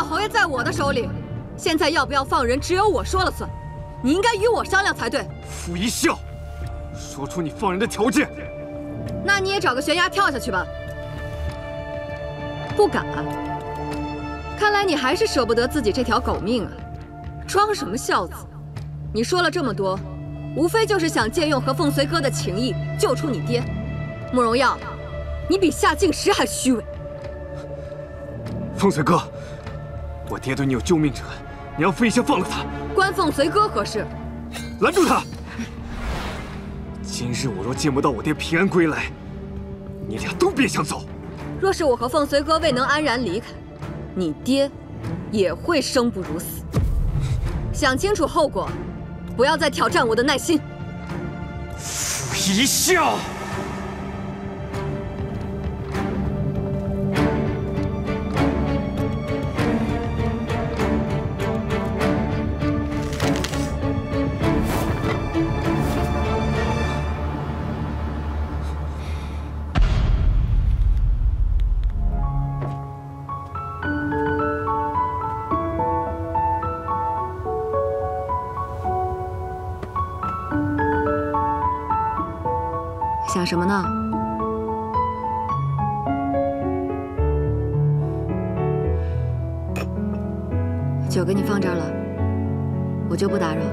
侯爷在我的手里，现在要不要放人，只有我说了算。你应该与我商量才对。傅一笑，说出你放人的条件。那你也找个悬崖跳下去吧。不敢啊？看来你还是舍不得自己这条狗命啊！装什么孝子？你说了这么多，无非就是想借用和凤随哥的情谊救出你爹。慕容耀，你比夏静时还虚伪。凤随哥，我爹对你有救命之恩，你让傅一笑放了他。关凤随哥何事？拦住他！今日我若见不到我爹平安归来，你俩都别想走。若是我和凤随哥未能安然离开，你爹也会生不如死。想清楚后果，不要再挑战我的耐心。傅一笑。想什么呢？酒给你放这儿了，我就不打扰了。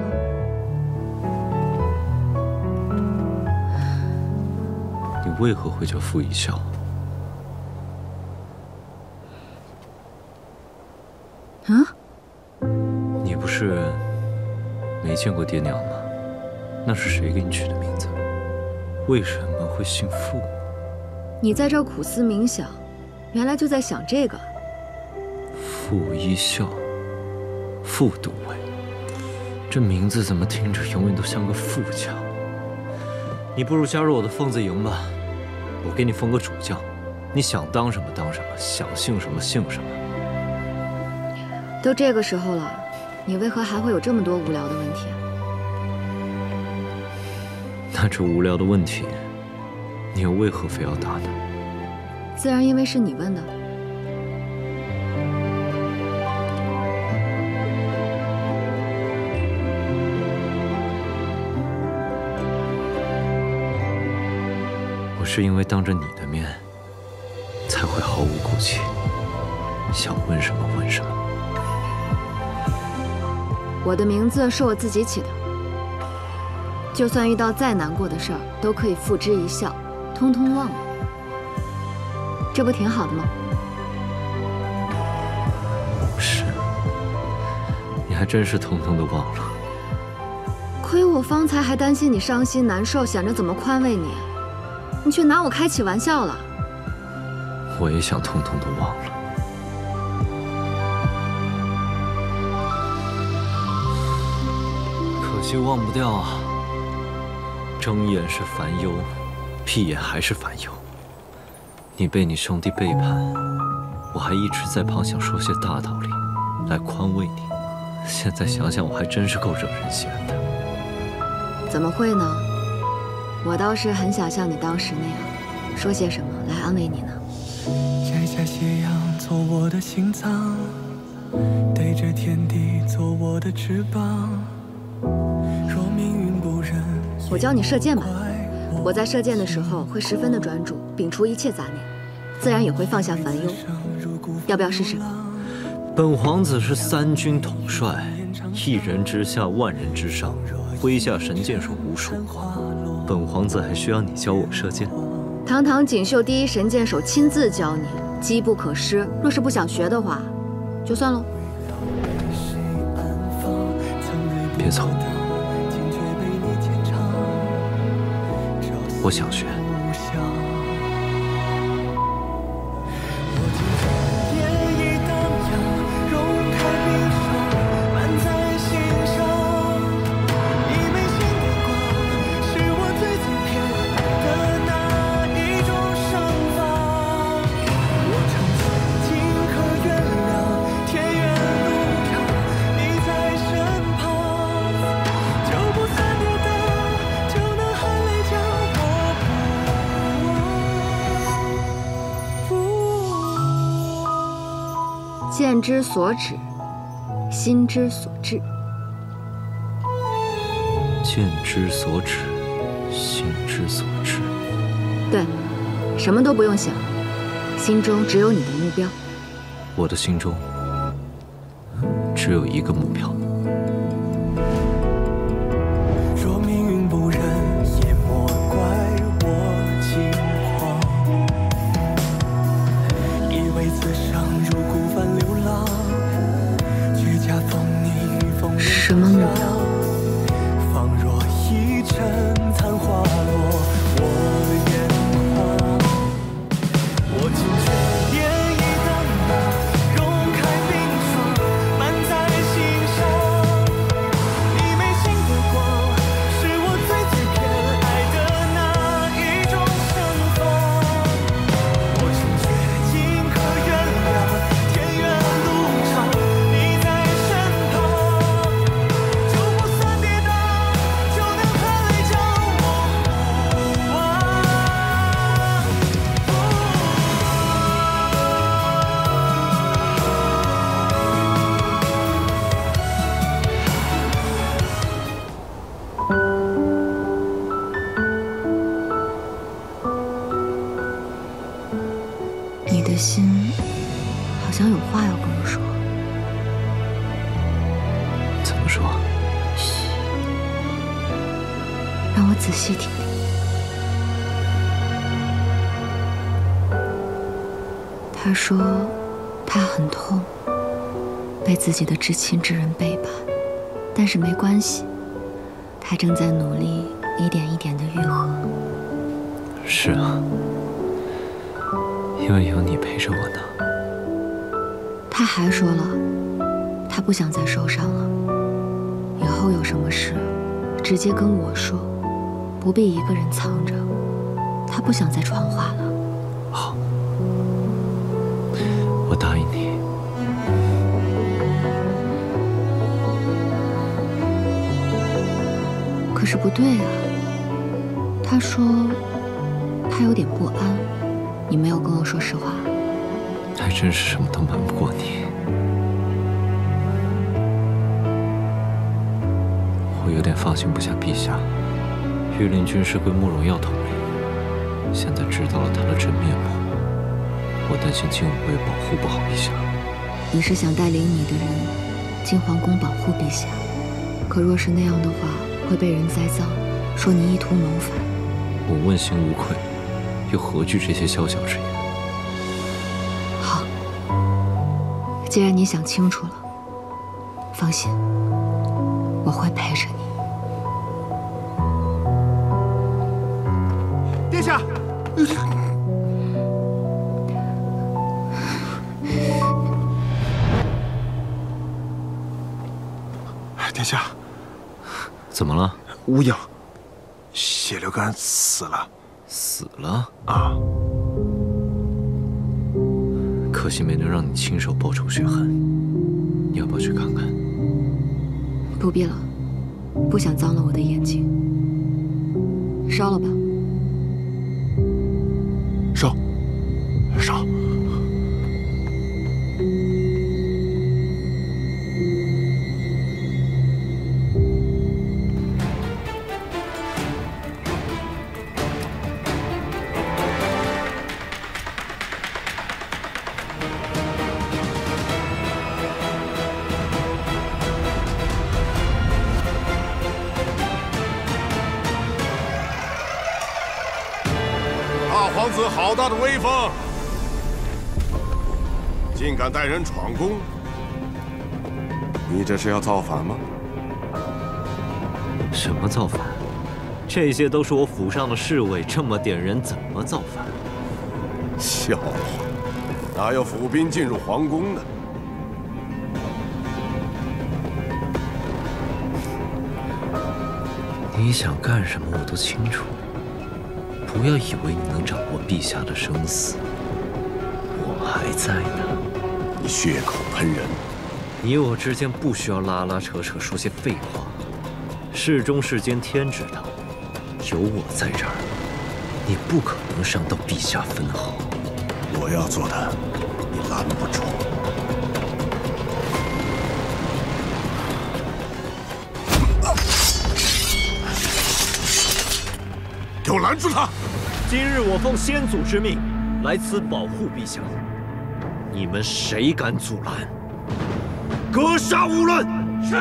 你为何会叫傅一笑？啊？你不是没见过爹娘吗？那是谁给你取的名字？为什么会姓傅？你在这儿苦思冥想，原来就在想这个。傅一笑，傅都尉，这名字怎么听着永远都像个副将？你不如加入我的凤子营吧，我给你封个主将，你想当什么当什么，想姓什么姓什么。都这个时候了，你为何还会有这么多无聊的问题？那这无聊的问题，你又为何非要答呢？自然因为是你问的。我是因为当着你的面，才会毫无顾忌，想问什么问什么。我的名字是我自己起的。就算遇到再难过的事儿，都可以付之一笑，通通忘了，这不挺好的吗？是，你还真是通通都忘了。亏我方才还担心你伤心难受，想着怎么宽慰你，你却拿我开起玩笑了。我也想通通都忘了。可惜忘不掉啊。睁眼是烦忧，闭眼还是烦忧。你被你兄弟背叛，我还一直在旁想说些大道理来宽慰你。现在想想，我还真是够惹人嫌的。怎么会呢？我倒是很想像你当时那样，说些什么来安慰你呢。摘下斜阳做我的心脏，对着天地做我的翅膀。若命运不忍，我教你射箭吧。我在射箭的时候会十分的专注，摒除一切杂念，自然也会放下烦忧。要不要试试？本皇子是三军统帅，一人之下，万人之上，麾下神箭手无数。本皇子还需要你教我射箭？堂堂锦绣第一神箭手亲自教你，机不可失。若是不想学的话，就算喽。别走，我想学。剑之所指，心之所至。剑之所指，心之所至。对，什么都不用想，心中只有你的目标。我的心中只有一个目标。若命运不忍，也莫怪我轻狂。以为此生如孤帆流浪，却恰逢你风人什么目标？仿若一阵残花落我眼眶。我惊觉涟漪淡薄，融开冰霜，漫在心上。你眉心的光，是我最偏爱的那一种盛放。我惊觉尽可原谅，天远路长，你在身旁，就不算跌倒，就能含泪将我护望。你的心好像有话要跟我说。怎么说？嘘，让我仔细听听。他说，他很痛，被自己的至亲之人背叛，但是没关系，他正在努力一点一点的愈合。是啊，因为有你陪着我呢。他还说了，他不想再受伤了，以后有什么事，直接跟我说，不必一个人藏着。他不想再传话了。好，我答应你。可是不对啊，他说他有点不安，你没有跟我说实话。还真是什么都瞒不过你。我有点放心不下陛下。御林军是归慕容耀统领，现在知道了他的真面目，我担心金吾会保护不好陛下。你是想带领你的人进皇宫保护陛下，可若是那样的话，会被人栽赃，说你意图谋反。我问心无愧，又何惧这些宵小之言？好，既然你想清楚了，放心，我会陪着你。殿下，殿下，怎么了？无影，血流干死了。死了啊！可惜没能让你亲手报仇雪恨。你要不要去看看？不必了，不想脏了我的眼睛。烧了吧。烧，烧。皇子好大的威风，竟敢带人闯宫！你这是要造反吗？什么造反？这些都是我府上的侍卫，这么点人怎么造反？笑话，哪有府兵进入皇宫的？你想干什么，我都清楚。不要以为你能掌握陛下的生死，我还在呢。你血口喷人，你我之间不需要拉拉扯扯，说些废话。事中事间天知道，有我在这儿，你不可能伤到陛下分毫。我要做的，你拦不住。给我拦住他！今日我奉先祖之命来此保护陛下，你们谁敢阻拦，格杀勿论！是。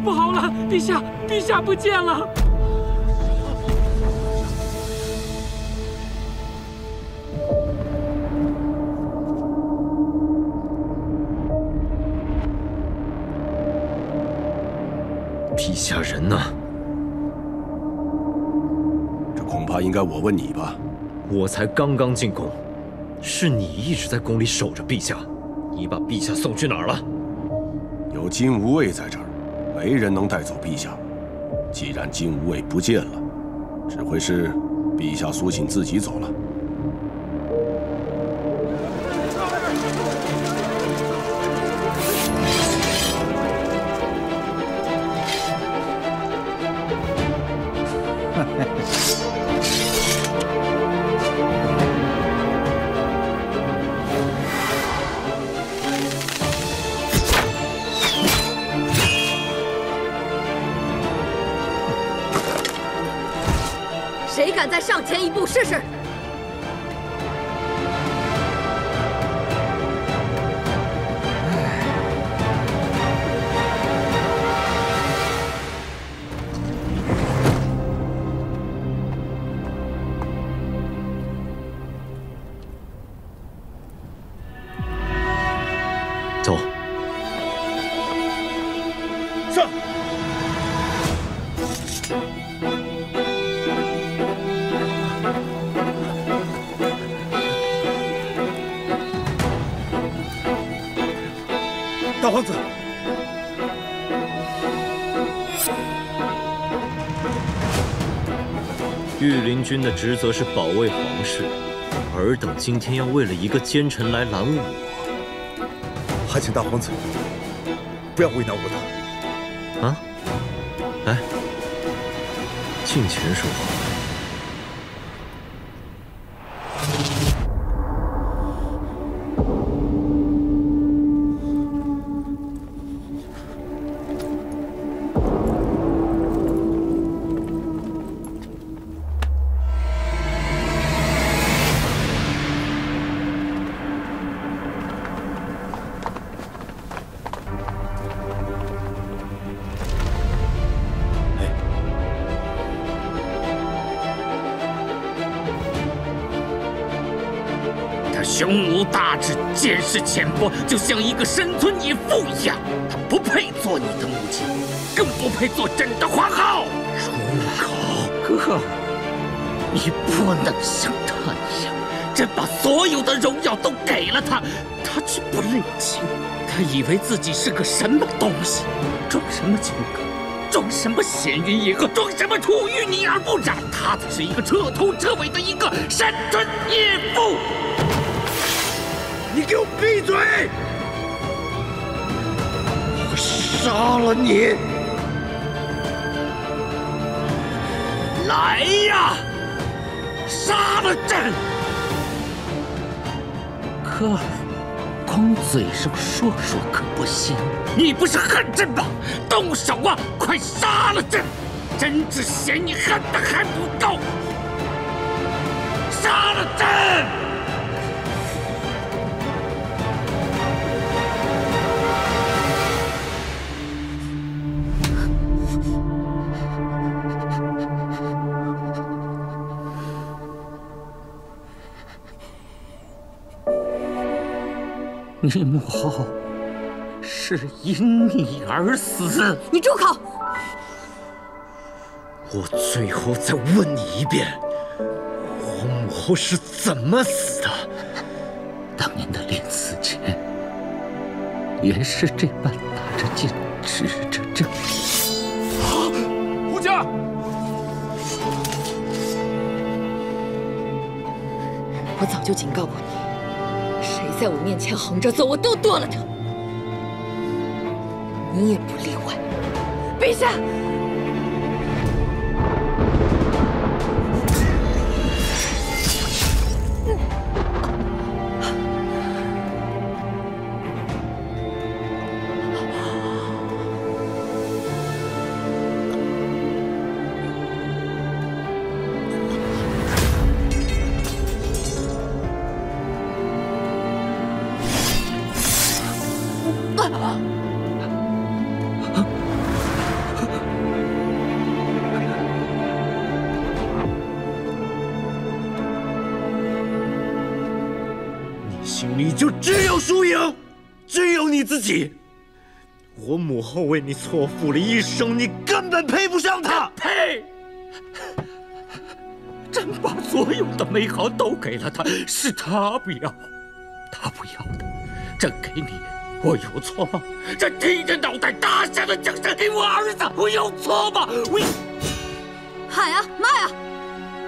不好了，陛下不见了！陛下人呢？这恐怕应该我问你吧。我才刚刚进宫，是你一直在宫里守着陛下，你把陛下送去哪儿了？有金无畏在这儿。 没人能带走陛下。既然金无畏不见了，只会是陛下苏醒自己走了。谁敢再上前一步试试？走。上。 大皇子，御林军的职责是保卫皇室，尔等今天要为了一个奸臣来拦我，还请大皇子不要为难我等。啊！来，近前说话。 胸无大志，见识浅薄，就像一个山村野妇一样。他不配做你的母亲，更不配做朕的皇后。出口，哥，你不能像他一样。朕把所有的荣耀都给了他，他却不领情。他以为自己是个什么东西，装什么清高，装什么闲云野鹤，装什么出淤泥而不染。他才是一个彻头彻尾的一个山村野妇。 你给我闭嘴！我杀了你！来呀，杀了朕！可光嘴上说说可不行。你不是恨朕吗？动手啊！快杀了朕！朕只嫌你恨的还不够。杀了朕！ 你母后是因你而死。你住口！我最后再问你一遍，我母后是怎么死的？当年的临死前，原是这般拿着剑指着朕。我早就警告过你，谁在我面前横着走，我都剁了他。你也不例外。陛下。 心里就只有输赢，只有你自己。我母后为你错付了一生，你根本配不上她。配！朕把所有的美好都给了她，是她不要，她不要的，朕给你，我有错吗？朕低着脑袋大下的江山给我儿子，我有错吗？我喊呀，骂呀，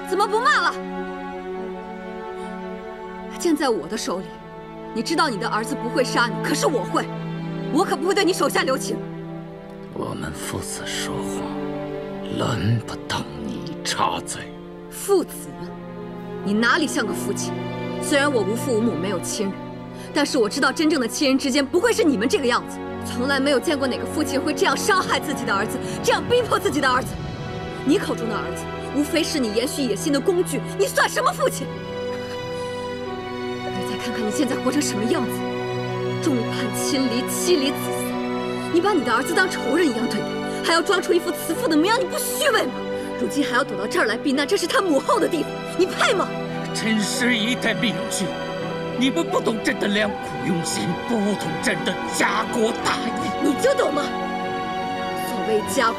怎么不骂了？剑在我的手里。 你知道你的儿子不会杀你，可是我会，我可不会对你手下留情。我们父子说话，轮不到你插嘴。父子，你哪里像个父亲？虽然我无父无母，没有亲人，但是我知道真正的亲人之间不会是你们这个样子。从来没有见过哪个父亲会这样伤害自己的儿子，这样逼迫自己的儿子。你口中的儿子，无非是你延续野心的工具，你算什么父亲？ 看看你现在活成什么样子，众叛亲离，妻离子散。你把你的儿子当仇人一样对待，还要装出一副慈父的模样，你不虚伪吗？如今还要躲到这儿来避难，这是他母后的地方，你配吗？真是一代明君，你们不懂朕的良苦用心，不懂朕的家国大义，你就懂吗？所谓家国，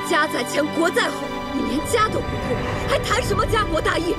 家在前，国在后，你连家都不顾，还谈什么家国大义？